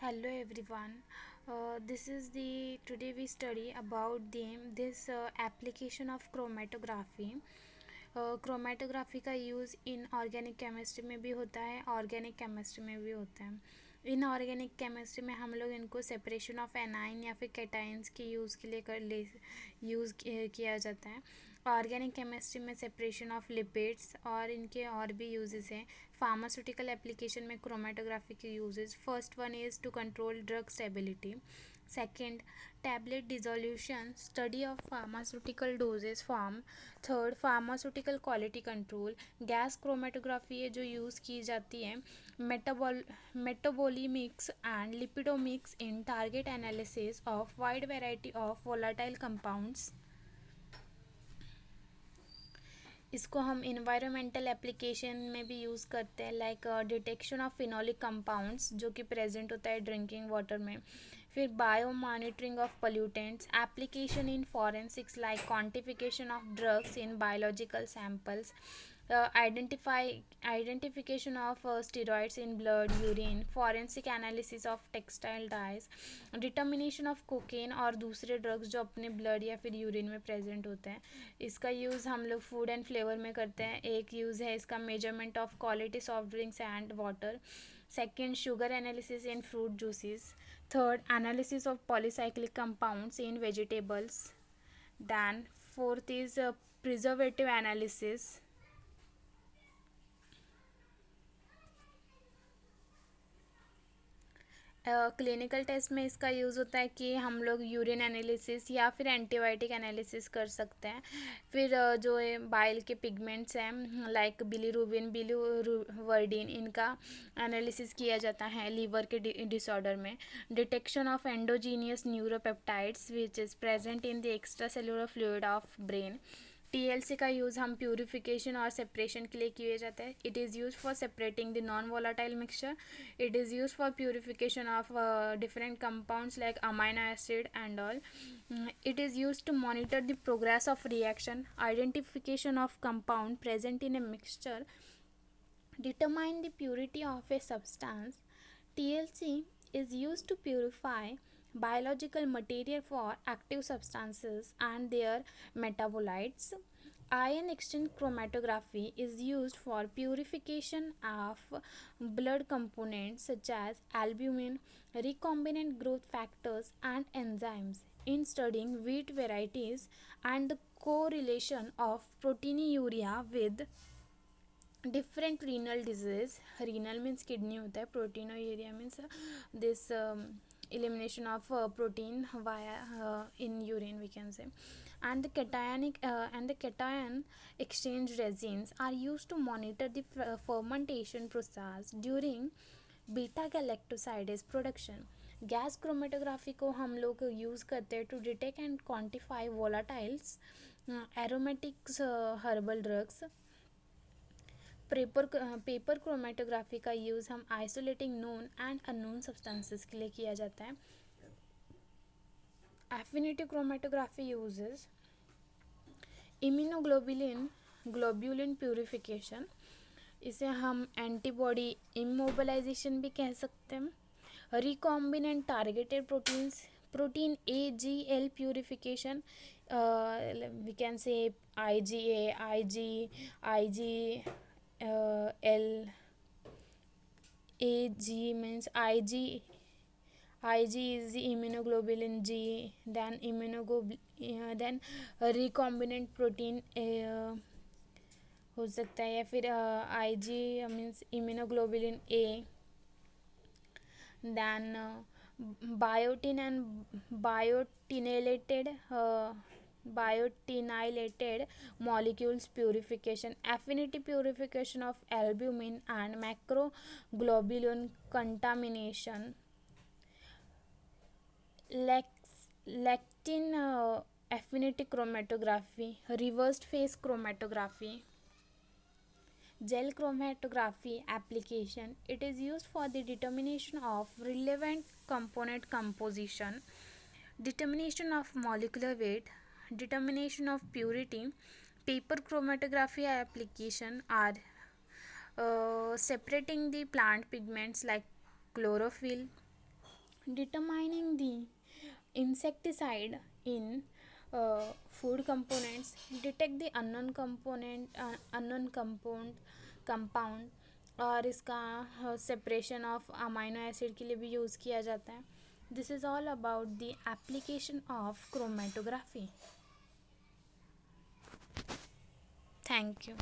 Hello everyone. This is the today we study about this application of chromatography. Chromatography का use in organic chemistry में भी होता है, organic chemistry में भी होता है. इन ऑर्गेनिक केमिस्ट्री में हम लोग इनको सेपरेशन ऑफ एनाइन या फिर कैटाइंस के यूज़ के लिए यूज़ किया जाता है. ऑर्गेनिक केमिस्ट्री में सेपरेशन ऑफ लिपिड्स और इनके और भी यूजेस हैं. फार्मास्यूटिकल एप्लीकेशन में क्रोमेटोग्राफी के uses. First one is to control drug stability. Second, tablet dissolution, study of pharmaceutical doses form. Third, pharmaceutical quality control. Gas chromatography है जो यूज़ की जाती है metabolomics and lipidomics in target analysis of wide variety of volatile compounds. इसको हम environmental application में भी use करते हैं, like detection of phenolic compounds जो कि प्रेजेंट होता है ड्रिंकिंग वाटर में. फिर bio monitoring of pollutants. Application in forensics like quantification of drugs in biological samples. Identification of steroids in blood, urine. Forensic analysis of textile dyes. Determination of cocaine और दूसरे drugs जो अपने blood या फिर urine में present होते हैं. इसका यूज़ हम लोग फूड एंड फ्लेवर में करते हैं. एक यूज़ है इसका measurement of quality soft drinks and water. Second, sugar analysis in fruit juices. Third, analysis of polycyclic compounds in vegetables. Then fourth is preservative analysis. Clinical test में इसका use होता है कि हम लोग यूरिन एनालिसिस या फिर एंटीबायोटिक एनालिसिस कर सकते हैं. फिर जो है बाइल के पिगमेंट्स हैं लाइक बिलीरुबिन, बिलीवर्डिन, इनका एनालिसिस किया जाता है लीवर के डिसऑर्डर में. Detection of endogenous neuropeptides which is present in the extra cellular fluid of brain. TLC का यूज़ हम प्यूरिफिकेशन और सेपरेशन के लिए किया जाता है. It is use for separating the non volatile mixture. It is used for purification of different compounds like amino acid and all. It is used to monitor the progress of reaction, identification of compound present in a mixture, determine the purity of a substance. TLC is used to purify biological material for active substances and their metabolites. Ion exchange chromatography is used for purification of blood components such as albumin, recombinant growth factors, and enzymes in studying wheat varieties and the correlation of proteinuria with different renal disease. Renal means kidney होता है. Proteinuria means this elimination of protein via in urine we can say. And the cation exchange resins are used to monitor the fermentation process during beta galactosidase production. Gas chromatography को हम लोग use करते हैं to detect and quantify volatiles, aromatics, herbal drugs. Paper chromatography का use हम isolating known and unknown substances के लिए किया जाता है. Affinity chromatography uses immunoglobulin globulin purification. इसे हम एंटीबॉडी इमोबिलाइजेशन भी कह सकते हैं. Recombinant targeted proteins, protein AGL purification, we can say IgA, IgL. AG means Ig is the immunoglobulin G. Then then recombinant protein हो सकता है, या फिर IG means immunoglobulin A. Then biotin and biotinylated molecules purification. Affinity purification of albumin and macroglobulin contamination. Lectin affinity chromatography. Reversed phase chromatography. Gel chromatography application. It is used for the determination of relevant component composition, determination of molecular weight, determination of purity. Paper chromatography application are separating the plant pigments like chlorophyll, Determining the insecticide in food components, detect the unknown compound, और इसका separation of amino acid के लिए भी use किया जाता है. This is all about the application of chromatography. Thank you.